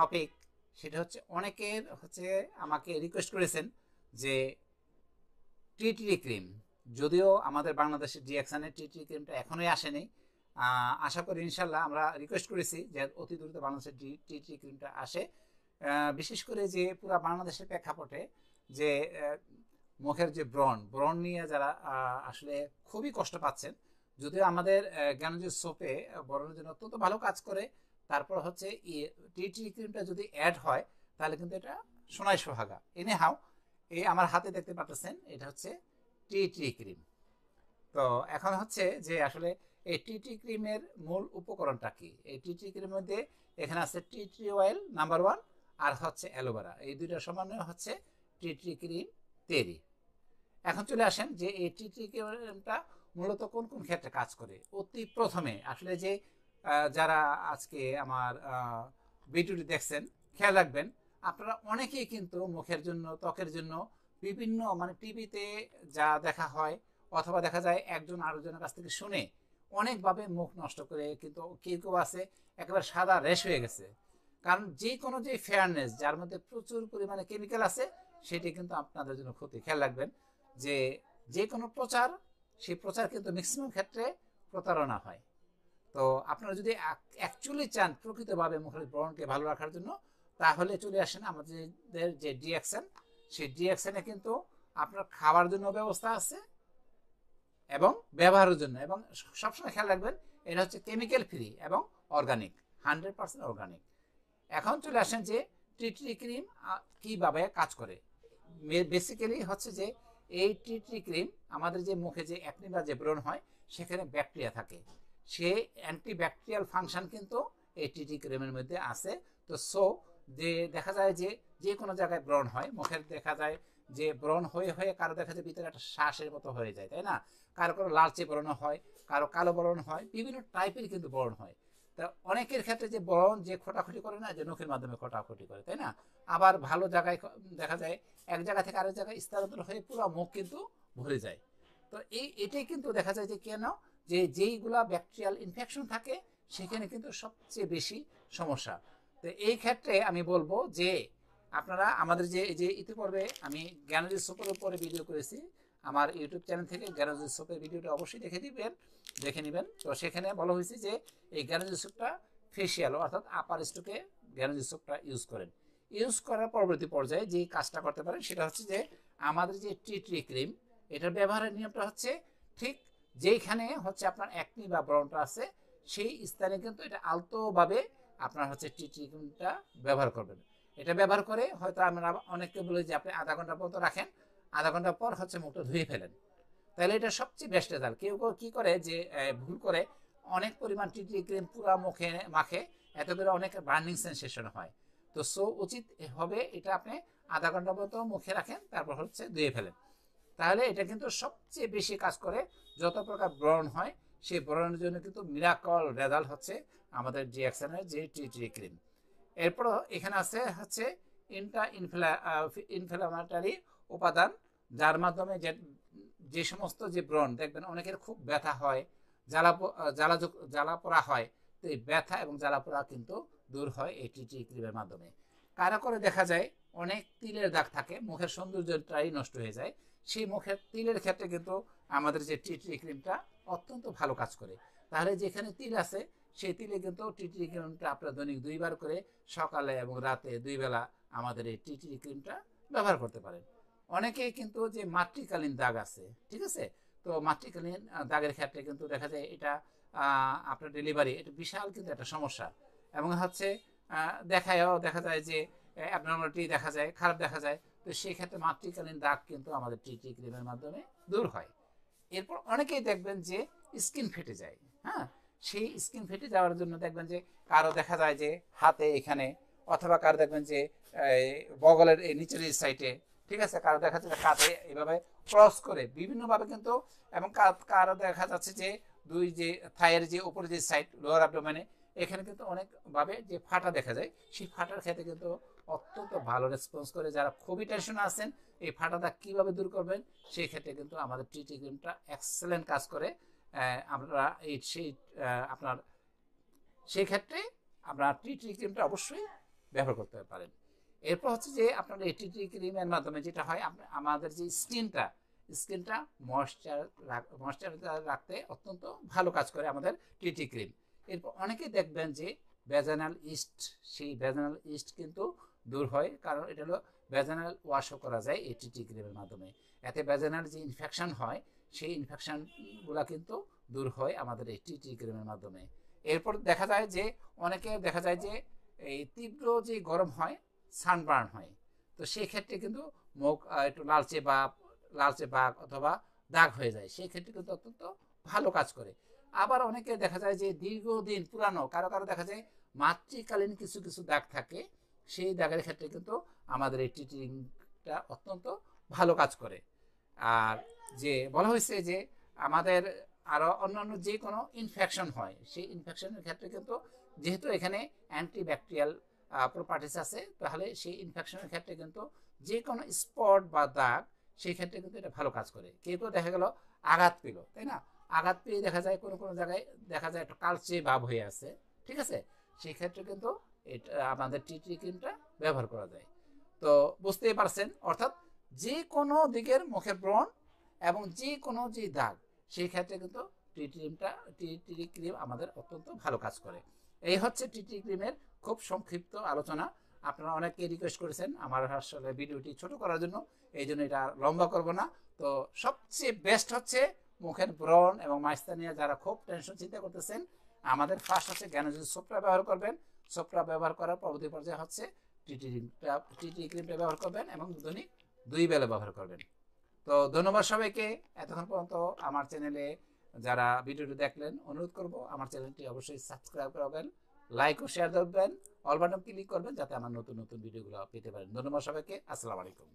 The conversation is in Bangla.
টপিক সেটা হচ্ছে অনেকের আমাকে রিকোয়েস্ট করেছেন যে টিটিডি ক্রিম, যদিও আমাদের বাংলাদেশের ডিএকশনের টিটিডি ক্রিমটা এখনোই আসেনি। আশা করি ইনশাল্লাহ, আমরা রিকোয়েস্ট করেছি যে অতি দ্রুত বাংলাদেশের টিটিডি ক্রিমটা আসে। বিশেষ করে যে পুরো বাংলাদেশের প্রেক্ষাপটে যে মুখের যে ব্রণ নিয়ে যারা আসলে খুবই কষ্ট পাচ্ছেন, যদিও আমাদের জ্ঞানজ্যোতি সোপে ব্রণের জন্য অত্যন্ত ভালো কাজ করে। তারপর হচ্ছে টিটিডি ক্রিমটা যদি অ্যাড হয় তাহলে কিন্তু এটা সোনায় সোহাগা। এনে হাও এই আমার হাতে দেখতে পাচ্ছেন, এটা হচ্ছে টিটিডি ক্রিম। তো এখন হচ্ছে যে আসলে এই টিটি ক্রিমের মূল উপকরণটা কি। এই টিটি ক্রিমের মধ্যে এখানে আছে টিটি অয়েল নাম্বার 1 আর হচ্ছে অ্যালোভেরা, এই দুইটা সমন্বয় হচ্ছে টিটি ক্রিম তৈরি। এখন চলে আসেন যে এই টিটি ক্রিমটা মূলত কোন কোন ক্ষেত্রে কাজ করে। অতি প্রথমে আসলে যে যারা আজকে আমার ভিডিওটি দেখছেন, খেয়াল রাখবেন আপনারা অনেকেই কিন্তু মুখের জন্য, ত্বকের জন্য বিভিন্ন মানে টিভিতে যা দেখা হয় অথবা দেখা যায় একজন আরেকজনের কাছ থেকে শুনে অনেকভাবে মুখ নষ্ট করে, কিন্তু কেউ কেউ আছে একেবারে সাদা রেশ হয়ে গেছে। কারণ যে কোনো যে ফেয়ারনেস যার মধ্যে প্রচুর পরিমাণে কেমিক্যাল আছে সেটি কিন্তু আপনাদের জন্য ক্ষতি। খেয়াল রাখবেন যে যে কোনো প্রচার, সেই প্রচার কিন্তু ম্যাক্সিমাম ক্ষেত্রে প্রতারণা হয়। তো আপনারা যদি অ্যাকচুয়ালি চান প্রকৃতভাবে মুখের ব্রণকে ভালো রাখার জন্য, তাহলে চলে আসেন আমাদের যে ডিএকশন, সেই ডিএকশনে কিন্তু আপনার খাওয়ার জন্য ব্যবস্থা আছে এবং ব্যবহারের জন্য। এবং সবসময় খেয়াল রাখবেন এটা হচ্ছে কেমিক্যাল ফ্রি এবং অর্গানিক, 100% অর্গানিক। এখন চলে আসেন যে টিটি ক্রিম কীভাবে কাজ করে। বেসিক্যালি হচ্ছে যে এই টিটি ক্রিম আমাদের যে মুখে যে একনি বা যে ব্রণ হয় সেখানে ব্যাকটেরিয়া থাকে, সে অ্যান্টিব্যাকটেরিয়াল ফাংশন কিন্তু এই টিটি ক্রিমের মধ্যে আছে। তো যে দেখা যায় যে যে কোনো জায়গায় ব্রণ হয় মুখের, দেখা যায় যে ব্রণ হয়ে হয়ে কারো দেখা যায় ভিতরে একটা শ্বাসের মতো হয়ে যায়, তাই না? কারো কারো লালচে ব্রণ হয়, কারো কালো ব্রণ হয়, বিভিন্ন টাইপের কিন্তু ব্রণ হয়। তা অনেকের ক্ষেত্রে যে ব্রণ যে খোটাখুটি করে না, যে নখের মাধ্যমে খোটাখুটি করে, তাই না? আবার ভালো জায়গায় দেখা যায় এক জায়গা থেকে আরেক জায়গায় স্থানান্তর হয়ে পুরো মুখ কিন্তু ভরে যায়। তো এটাই কিন্তু দেখা যায় যে কেন, যে যেইগুলা ব্যাকটেরিয়াল ইনফেকশন থাকে সেখানে কিন্তু সবচেয়ে বেশি সমস্যা। তো এই ক্ষেত্রে আমি বলবো যে আপনারা আমাদের যে ইতিপূর্বে আমি জ্ঞানজ্যোতি সোপের উপরে ভিডিও করেছি, আমার ইউটিউব চ্যানেল থেকে জ্ঞানজ্যোতি সোপের ভিডিওটা অবশ্যই দেখে নেবেন। তো সেখানে বলা হয়েছে যে এই জ্ঞানজ্যোতি সোপটা ফেসিয়াল অর্থাৎ আপার স্টোকে জ্ঞানজ্যোতি সোপটা ইউজ করেন। ইউজ করার পরবর্তী পর্যায়ে যে কাজটা করতে পারেন সেটা হচ্ছে যে আমাদের যে টিটি ক্রিম, এটার ব্যবহারের নিয়মটা হচ্ছে ঠিক যেইখানে হচ্ছে আপনার একনি বা ব্রণটা আছে সেই স্থানে কিন্তু এটা আলতোভাবে আপনার হচ্ছে টিটি ক্রিমটা ব্যবহার করবেন। এটা ব্যবহার করে হয়তো আমরা অনেককে বলি যে আপনি আধা ঘন্টা পর্যন্ত রাখেন, আধা ঘন্টা পর হচ্ছে মুখটা ধুয়ে ফেলেন, তাহলে এটা সবচেয়ে বেস্ট রেজাল্ট। কেউ কেউ কী করে যে ভুল করে অনেক পরিমাণ টিটি ক্রিম পুরো মুখে মাখে, এত করে অনেক বার্নিং সেন্সেশন হয়। তো উচিত হবে এটা আপনি আধা ঘন্টা মতো মুখে রাখেন, তারপর হচ্ছে ধুয়ে ফেলেন। তাহলে এটা কিন্তু সবচেয়ে বেশি কাজ করে। যত প্রকার ব্রণ হয় সেই ব্রণের জন্য কিন্তু মিরাকল রেজাল্ট হচ্ছে আমাদের ডিএকশনের যে টিটি ক্রিম। এরপর এখানে আছে হচ্ছে ইনফ্লামেটরি উপাদান, যার মাধ্যমে যে সমস্ত যে ব্রণ দেখবেন অনেকের খুব ব্যথা হয়, জ্বালা পোড়া হয়, তো এই ব্যথা এবং জ্বালা পোড়া কিন্তু দূর হয় এই টিটি ক্রিমের মাধ্যমে। কারো করে দেখা যায় অনেক তিলের দাগ থাকে, মুখের সৌন্দর্যটাই নষ্ট হয়ে যায়, সেই মুখের তিলের ক্ষেত্রে কিন্তু আমাদের যে টিটি ক্রিমটা অত্যন্ত ভালো কাজ করে। তাহলে যেখানে তিল আছে সেই তিলে কিন্তু টিটি ক্রিমটা আপনার দৈনিক 2 বার করে সকালে এবং রাতে 2 বেলা আমাদের এই টিটি ক্রিমটা ব্যবহার করতে পারেন। অনেকেই কিন্তু যে মাতৃকালীন দাগ আছে, ঠিক আছে, তো মাতৃকালীন দাগের ক্ষেত্রে কিন্তু দেখা যায় এটা আপনার ডেলিভারি এটা বিশাল কিন্তু একটা সমস্যা। এবং হচ্ছে দেখা যায় যে অ্যাবনর্মালিটি দেখা যায়, খারাপ দেখা যায়। তো সেই ক্ষেত্রে মাতৃকালীন দাগ কিন্তু আমাদের টিটি ক্রিমের মাধ্যমে দূর হয়। এরপর অনেকেই দেখবেন যে স্কিন ফেটে যায়। হ্যাঁ, সেই স্কিন ফেটে যাওয়ার জন্য দেখবেন যে কারো দেখা যায় যে হাতে এখানে, অথবা কারো দেখবেন যে বগলের এই নিচের এই সাইডে, ঠিক আছে, কারো দেখা যাচ্ছে কাঁধে এইভাবে ক্রস করে বিভিন্নভাবে কিন্তু, এবং কারো দেখা যাচ্ছে যে যে থাইয়ের যে উপরে যে সাইড লোয়ার অ্যাবডোমেনে এখানে কিন্তু অনেকভাবে যে ফাটা দেখা যায়, সেই ফাটার ক্ষেত্রে কিন্তু অত্যন্ত ভালো রেসপন্স করে। যারা খুবই টেনশনে আছেন এই ফাটাটা কীভাবে দূর করবেন, সেই ক্ষেত্রে কিন্তু আমাদের টিটি ক্রিমটা এক্সেলেন্ট কাজ করে। আমরা আপনার সেই ক্ষেত্রে আমরা টিটি ক্রিমটা অবশ্যই ব্যবহার করতে পারেন। এরপর হচ্ছে যে আপনার এই টিটি ক্রিমের মাধ্যমে যেটা হয়, আমাদের যে স্কিনটা ময়েশ্চারাইজার রাখতে অত্যন্ত ভালো কাজ করে আমাদের টিটি ক্রিম। এরপর অনেকেই দেখবেন যে ভ্যাজানাল ইস্ট, সেই ভ্যাজানাল ইস্ট কিন্তু দূর হয়, কারণ এটা হলো ভ্যাজানাল ওয়াশও করা যায় এই টিটি ক্রিমের মাধ্যমে। এতে ভ্যাজানাল যে ইনফেকশন হয় সেই ইনফেকশনগুলো কিন্তু দূর হয় আমাদের এই টিটি ক্রিমের মাধ্যমে। এরপর দেখা যায় যে অনেকে দেখা যায় যে এই তীব্র যে গরম হয়, সানবার্ন হয়, তো সেই ক্ষেত্রে কিন্তু মুখ একটু লালচে ভাগ অথবা দাগ হয়ে যায়, সেই ক্ষেত্রে কিন্তু অত্যন্ত ভালো কাজ করে। আবার অনেকে দেখা যায় যে দীর্ঘদিন পুরানো কারো দেখা যায় মাতৃকালীন কিছু কিছু দাগ থাকে, সেই দাগের ক্ষেত্রে কিন্তু আমাদের এই টিটিটা অত্যন্ত ভালো কাজ করে। আর যে বলা হয়েছে যে আমাদের আরও অন্যান্য যে কোনো ইনফেকশন হয়, সেই ইনফেকশনের ক্ষেত্রে কিন্তু যেহেতু এখানে অ্যান্টিব্যাকটেরিয়াল প্রপার্টিস আছে, তাহলে সেই ইনফেকশনের ক্ষেত্রে কিন্তু যে কোনো স্পট বা দাগ, সেই ক্ষেত্রে কিন্তু এটা ভালো কাজ করে। কেউ দেখা গেল আঘাত পেল, তাই না, আঘাত পেয়ে দেখা যায় কোনো কোনো জায়গায় দেখা যায় একটা কালচে ভাব হয়ে আছে, ঠিক আছে, সেই ক্ষেত্রে কিন্তু এটা আমাদের টিটি ক্রিমটা ব্যবহার করা যায়। তো বুঝতেই পারছেন, অর্থাৎ যে কোনো দিকের মুখের ব্রণ এবং যে কোনো যে দাগ, সেই ক্ষেত্রে কিন্তু টিটি ক্রিম আমাদের অত্যন্ত ভালো কাজ করে। এই হচ্ছে টিটি ক্রিমের খুব সংক্ষিপ্ত আলোচনা। আপনারা অনেকে রিকোয়েস্ট করেছেন আমার আসলে ভিডিওটি ছোট করার জন্য, এই জন্য এটা লম্বা করব না। তো সবচেয়ে বেস্ট হচ্ছে মুখের ব্রণ এবং মাইস্তা নিয়ে যারা খুব টেনশন চিন্তা করতেছেন, আমাদের ফার্স্ট হচ্ছে জ্ঞানজ্যোতি সোপটা ব্যবহার করবেন। সোপটা ব্যবহার করার পরবর্তী পর্যায়ে হচ্ছে টিটি ক্রিমটা ব্যবহার করবেন এবং দৈনিক 2 বেলা ব্যবহার করবেন। তো ধন্যবাদ সবাইকে এতক্ষণ পর্যন্ত আমার চ্যানেলে যারা ভিডিওটি দেখলেন। অনুরোধ করব আমার চ্যানেলটি অবশ্যই সাবস্ক্রাইব করবেন, লাইক ও শেয়ার করবেন, অল বাটন ক্লিক করবেন যাতে আমার নতুন নতুন ভিডিওগুলো পেতে পারেন। ধন্যবাদ সবাইকে, আসসালামু আলাইকুম।